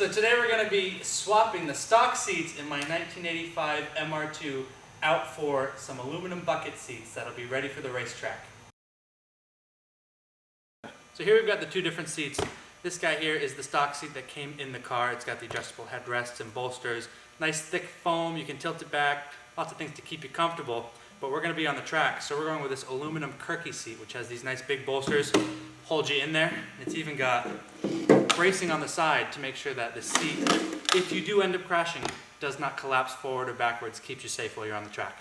So today we're going to be swapping the stock seats in my 1985 MR2 out for some aluminum bucket seats that'll be ready for the racetrack. So here we've got the two different seats. This guy here is the stock seat that came in the car. It's got the adjustable headrests and bolsters, nice thick foam, you can tilt it back, lots of things to keep you comfortable. But we're going to be on the track, so we're going with this aluminum Kirkey seat, which has these nice big bolsters, hold you in there. It's even got bracing on the side to make sure that the seat, if you do end up crashing, does not collapse forward or backwards, keeps you safe while you're on the track.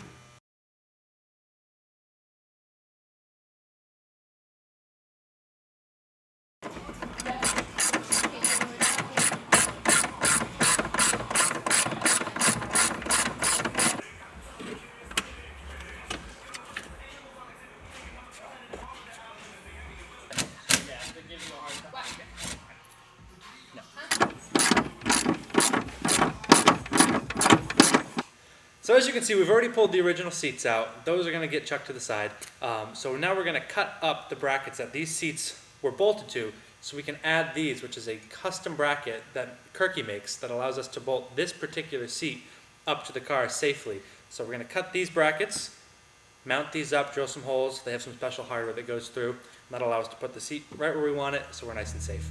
So as you can see, we've already pulled the original seats out. Those are going to get chucked to the side. So now we're going to cut up the brackets that these seats were bolted to so we can add these, which is a custom bracket that Kirkey makes that allows us to bolt this particular seat up to the car safely. So we're going to cut these brackets, mount these up, drill some holes. They have some special hardware that goes through, and that'll allow us to put the seat right where we want it so we're nice and safe.